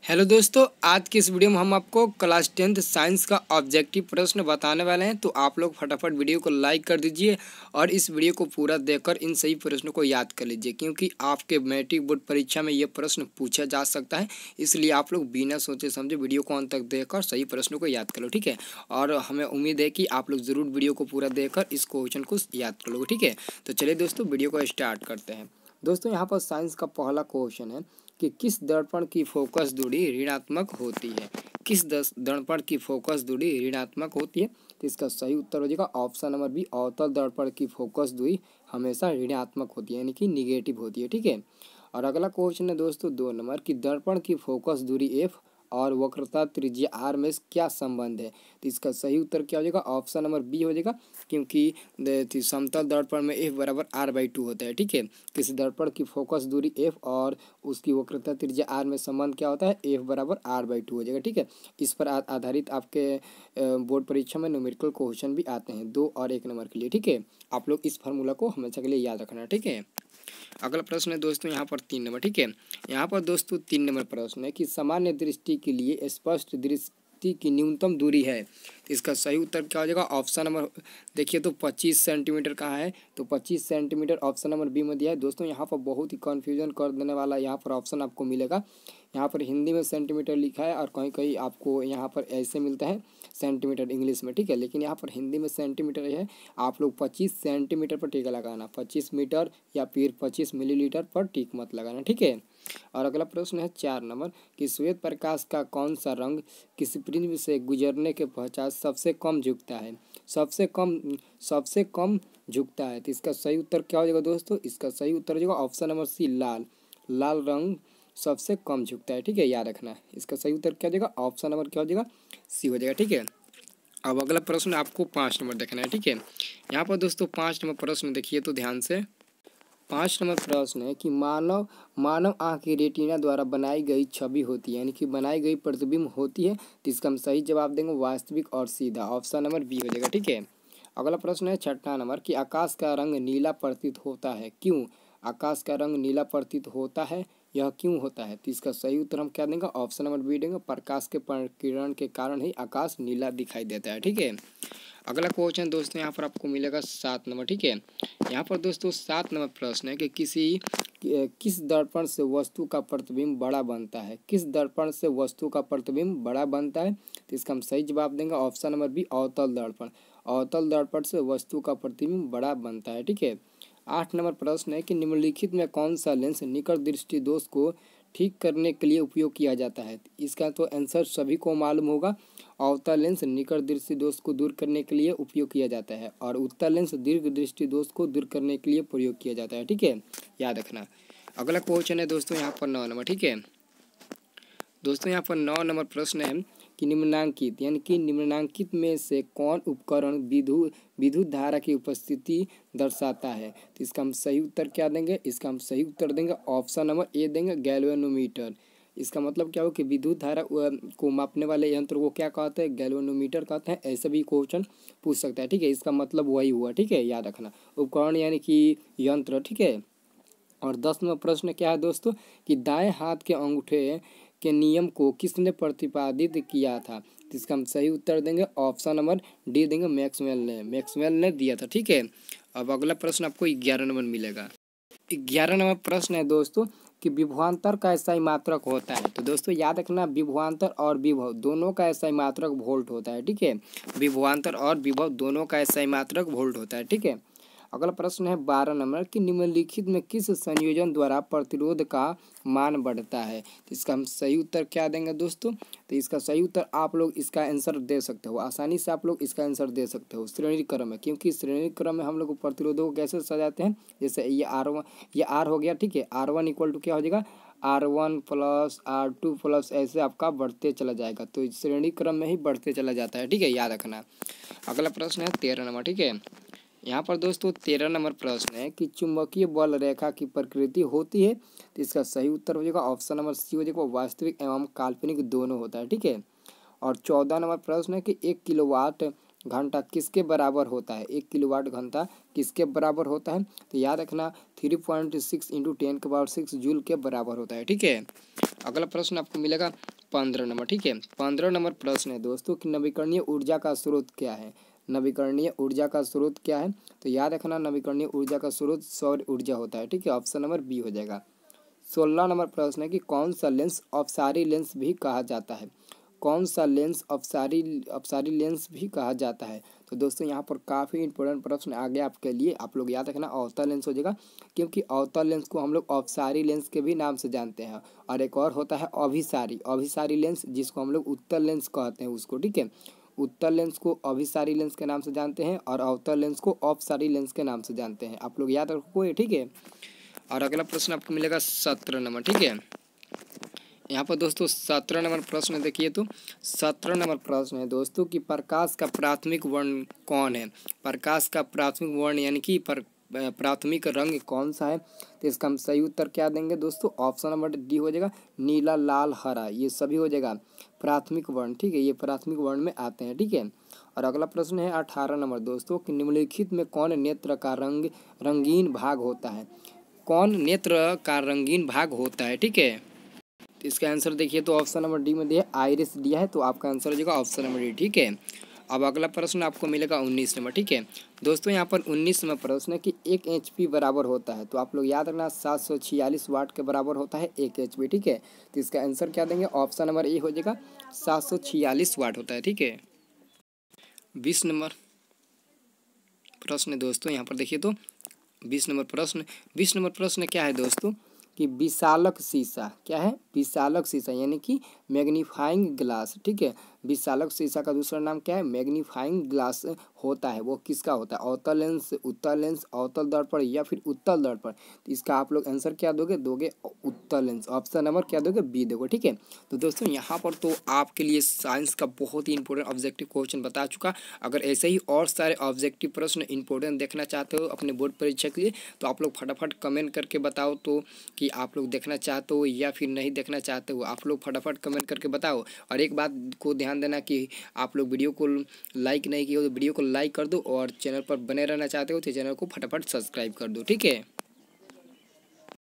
Hello दोस्तों, आज की इस वीडियो में हम आपको क्लास 10th साइंस का ऑब्जेक्टिव प्रश्न बताने वाले हैं। तो आप लोग फटाफट वीडियो को लाइक कर दीजिए और इस वीडियो को पूरा देखकर इन सही प्रश्नों को याद कर लीजिए, क्योंकि आपके मैट्रिक बोर्ड परीक्षा में ये प्रश्न पूछा जा सकता है। इसलिए आप लोग बिना सोचे समझे वीडियो को अंत तक देखकर सही प्रश्नों को याद कर लो, ठीक है। और हमें उम्मीद है कि आप लोग ज़रूर वीडियो को पूरा देखकर इस क्वेश्चन को याद कर लोगे, ठीक है। तो चलिए दोस्तों, वीडियो को स्टार्ट करते हैं। दोस्तों, यहाँ पर साइंस का पहला क्वेश्चन है कि किस दर्पण की फोकस दूरी ऋणात्मक होती है। किस दर्पण की फोकस दूरी ऋणात्मक होती है। तो इसका सही उत्तर हो जाएगा ऑप्शन नंबर बी, अवतल दर्पण की फोकस दूरी हमेशा ऋणात्मक होती है, यानी कि निगेटिव होती है, ठीक है। और अगला क्वेश्चन है दोस्तों 2 नंबर की दर्पण की फोकस दूरी एफ और वक्रता त्रिज्या आर में क्या संबंध है। तो इसका सही उत्तर क्या हो जाएगा, ऑप्शन नंबर बी हो जाएगा, क्योंकि समतल दर्पण में एफ बराबर r/2 होता है, ठीक है। किसी दर्पण की फोकस दूरी एफ और उसकी वक्रता त्रिज्या आर में संबंध क्या होता है, एफ बराबर r/2 हो जाएगा, ठीक है। इस पर आधारित आपके बोर्ड परीक्षा में न्यूमेरिकल क्वेश्चन भी आते हैं 2 और 1 नंबर के लिए, ठीक है। आप लोग इस फार्मूला को हमेशा के लिए याद रखना, ठीक है। अगला प्रश्न है दोस्तों यहाँ पर 3 नंबर, ठीक है। यहाँ पर दोस्तों 3 नंबर प्रश्न है कि सामान्य दृष्टि के लिए स्पष्ट दृष्टि की न्यूनतम दूरी है। तो इसका सही उत्तर क्या हो जाएगा, ऑप्शन नंबर देखिए तो 25 सेंटीमीटर कहाँ है, तो 25 सेंटीमीटर ऑप्शन नंबर बी में दिया है। दोस्तों यहाँ पर बहुत ही कन्फ्यूजन कर देने वाला यहाँ पर ऑप्शन आपको मिलेगा। यहाँ पर हिंदी में सेंटीमीटर लिखा है और कहीं कहीं आपको यहाँ पर ऐसे मिलता है सेंटीमीटर इंग्लिश में, ठीक है। लेकिन यहाँ पर हिंदी में सेंटीमीटर है। आप लोग 25 सेंटीमीटर पर टीका लगाना, 25 मीटर या फिर 25 मिलीलीटर पर टीक मत लगाना, ठीक है। और अगला प्रश्न है 4 नंबर कि श्वेत प्रकाश का कौन सा रंग किसी प्रिज्म से गुजरने के पश्चात सबसे कम झुकता है। सबसे कम झुकता है। तो इसका सही उत्तर क्या हो जाएगा दोस्तों, इसका सही उत्तर हो जाएगा ऑप्शन नंबर सी, लाल। लाल रंग सबसे कम झुकता है, ठीक है, याद रखना। इसका सही उत्तर क्या हो जाएगा, ऑप्शन नंबर क्या हो जाएगा, सी हो जाएगा, ठीक है। अब अगला प्रश्न आपको 5 नंबर देखना है, ठीक है। यहाँ पर दोस्तों 5 नंबर प्रश्न देखिए तो ध्यान से। 5 नंबर प्रश्न है कि मानव मानव आँख की रेटिना द्वारा बनाई गई छवि होती है, यानी कि बनाई गई प्रतिबिंब होती है। तो इसका हम सही जवाब देंगे वास्तविक और सीधा, ऑप्शन नंबर बी हो जाएगा, ठीक है। अगला प्रश्न है 6 नंबर कि आकाश का रंग नीला प्रतीत होता है, क्यों। आकाश का रंग नीला प्रतीत होता है, यह क्यों होता है। तो इसका सही उत्तर हम क्या देंगे, ऑप्शन नंबर बी देंगे, प्रकाश के प्रकिरण के कारण ही आकाश नीला दिखाई देता है, ठीक है। अगला क्वेश्चन दोस्तों यहाँ पर आपको मिलेगा 7 नंबर, ठीक है। यहाँ पर दोस्तों 7 नंबर प्रश्न है कि किस दर्पण से वस्तु का प्रतिबिंब बड़ा बनता है। किस दर्पण से वस्तु का प्रतिबिंब बड़ा बनता है। तो इसका हम सही जवाब देंगे ऑप्शन नंबर बी, अवतल दर्पण। अवतल दर्पण से वस्तु का प्रतिबिंब बड़ा बनता है, ठीक है। 8 नंबर प्रश्न है कि निम्नलिखित में कौन सा लेंस निकट दृष्टि दोष को ठीक करने के लिए उपयोग किया जाता है। इसका तो आंसर सभी को मालूम होगा। अवतल लेंस निकट दृष्टि दोष को दूर करने के लिए उपयोग किया जाता है और उत्तल लेंस दीर्घ दृष्टि दोष को दूर करने के लिए प्रयोग किया जाता है, ठीक है, याद रखना। अगला क्वेश्चन है दोस्तों यहाँ पर 9 नंबर, ठीक है। दोस्तों यहाँ पर 9 नंबर प्रश्न है कि निम्नांकित यानी कि निम्नांकित में से कौन उपकरण विद्युत धारा की उपस्थिति दर्शाता है। तो इसका हम सही उत्तर क्या देंगे, इसका हम सही उत्तर देंगे ऑप्शन नंबर ए देंगे, गैल्वेनोमीटर। इसका मतलब क्या हो कि विद्युत धारा को मापने वाले यंत्र को क्या कहते हैं, गैल्वेनोमीटर कहते हैं। ऐसा भी क्वेश्चन पूछ सकता है, ठीक है। इसका मतलब वही हुआ, ठीक है, याद रखना, उपकरण यानी कि यंत्र, ठीक है। और 10 नंबर प्रश्न क्या है दोस्तों कि दाएं हाथ के अंगूठे के नियम को किसने प्रतिपादित किया था। तो इसका हम सही उत्तर देंगे ऑप्शन नंबर डी देंगे, मैक्सवेल ने दिया था, ठीक है। अब अगला प्रश्न आपको 11 नंबर मिलेगा। 11 नंबर प्रश्न है दोस्तों कि विभवांतर का SI मात्रक होता है। तो दोस्तों याद रखना, विभवांतर और विभव दोनों का SI मात्रक वोल्ट होता है, ठीक है। विभवांतर और विभव दोनों का SI मात्रक वोल्ट होता है, ठीक है। अगला प्रश्न है 12 नंबर कि निम्नलिखित में किस संयोजन द्वारा प्रतिरोध का मान बढ़ता है। तो इसका हम सही उत्तर क्या देंगे दोस्तों, तो इसका सही उत्तर आप लोग इसका आंसर दे सकते हो, आसानी से आप लोग इसका आंसर दे सकते हो श्रेणी क्रम में, क्योंकि श्रेणी क्रम में हम लोग प्रतिरोधों को कैसे सजाते हैं, जैसे ये R1 ये R हो गया, ठीक है। R1 इक्वल टू क्या हो जाएगा, R1 प्लस R2 प्लस ऐसे आपका बढ़ते चला जाएगा। तो श्रेणी क्रम में ही बढ़ते चला जाता है, ठीक है, याद रखना। अगला प्रश्न है 13 नंबर, ठीक है। यहाँ पर दोस्तों 13 नंबर प्रश्न है कि चुंबकीय बल रेखा की प्रकृति होती है। तो इसका सही उत्तर हो जाएगा ऑप्शन नंबर सी हो जाएगा, वास्तविक एवं काल्पनिक दोनों होता है, ठीक है। और 14 नंबर प्रश्न है कि 1 किलोवाट घंटा किसके बराबर होता है? 1 किलोवाट घंटा किसके बराबर होता है? तो याद रखना 3.6 इंटू 10⁻6 जूल के बराबर होता है। ठीक है, अगला प्रश्न आपको मिलेगा 15 नंबर। ठीक है, 15 नंबर प्रश्न है दोस्तों कि नवीकरणीय ऊर्जा का स्रोत क्या है? नवीकरणीय ऊर्जा का स्रोत क्या है? तो याद रखना नवीकरणीय ऊर्जा का स्रोत सौर ऊर्जा होता है। ठीक है, ऑप्शन नंबर बी हो जाएगा। 16 नंबर प्रश्न है कि कौन सा लेंस अपसारी लेंस भी कहा जाता है? कौन सा लेंस अपसारी लेंस भी कहा जाता है? तो दोस्तों यहाँ पर काफ़ी इंपॉर्टेंट प्रश्न आ गया आपके लिए, आप लोग याद रखना अवतल लेंस हो जाएगा, क्योंकि अवतल लेंस को हम लोग अपसारी लेंस के भी नाम से जानते हैं। और एक और होता है अभिसारी लेंस, जिसको हम लोग उत्तल लेंस कहते हैं उसको। ठीक है, उत्तल लेंस को अभिसारी लेंस के नाम से जानते हैं और अवतल लेंस को अपसारी लेंस के नाम से जानते हैं। आप लोग याद रखो। ठीक है, और अगला प्रश्न आपको मिलेगा 17 नंबर। ठीक है, यहाँ पर दोस्तों 17 नंबर प्रश्न देखिए, तो 17 नंबर प्रश्न है दोस्तों कि प्रकाश का प्राथमिक वर्ण कौन है? प्रकाश का प्राथमिक वर्ण यानी कि प्राथमिक रंग कौन सा है? तो इसका हम सही उत्तर क्या देंगे दोस्तों? ऑप्शन नंबर डी हो जाएगा, नीला, लाल, हरा, ये सभी हो जाएगा प्राथमिक वर्ण। ठीक है, ये प्राथमिक वर्ण में आते हैं। ठीक है, और अगला प्रश्न है 18 नंबर दोस्तों कि निम्नलिखित में कौन नेत्र का रंगीन भाग होता है? कौन नेत्र का रंगीन भाग होता है? ठीक है, तो इसका आंसर देखिए, तो ऑप्शन नंबर डी में दिया आइरिस दिया है, तो आपका आंसर हो जाएगा ऑप्शन नंबर डी। ठीक है, अब अगला प्रश्न आपको मिलेगा 19 नंबर। ठीक है दोस्तों, यहाँ पर 19 नंबर प्रश्न है कि 1 HP बराबर होता है? तो आप लोग याद रखना 746 वाट के बराबर होता है 1 HP। ठीक है, तो इसका आंसर क्या देंगे? ऑप्शन नंबर ए हो जाएगा 746 वाट होता है। ठीक है, 20 नंबर प्रश्न है दोस्तों, यहाँ पर देखिए, तो 20 नंबर प्रश्न क्या है दोस्तों कि विशालक शीशा क्या है? विशालक शीशा यानी कि मैग्नीफाइंग ग्लास। ठीक है, विशालक शीशा का दूसरा नाम क्या है? मैग्नीफाइंग ग्लास होता है। वो किसका होता है? अवतल लेंस, उत्तल लेंस, अवतल दर्पण या फिर उत्तल दर्पण? तो इसका आप लोग आंसर क्या दोगे? उत्तल लेंस। ऑप्शन नंबर क्या दोगे? बी दोगे। ठीक है, तो दोस्तों यहाँ पर तो आपके लिए साइंस का बहुत ही इंपॉर्टेंट ऑब्जेक्टिव क्वेश्चन बता चुका। अगर ऐसे ही और सारे ऑब्जेक्टिव प्रश्न इंपॉर्टेंट देखना चाहते हो अपने बोर्ड परीक्षा के लिए, तो आप लोग फटाफट कमेंट करके बताओ तो कि आप लोग देखना चाहते हो या फिर नहीं देखना चाहते हो। आप लोग फटाफट कमेंट करके बताओ। और एक बात को ध्यान देना कि आप लोग वीडियो को लाइक नहीं किए हो तो वीडियो को लाइक कर दो, और चैनल पर बने रहना चाहते हो तो चैनल को फटाफट सब्सक्राइब कर दो। ठीक है।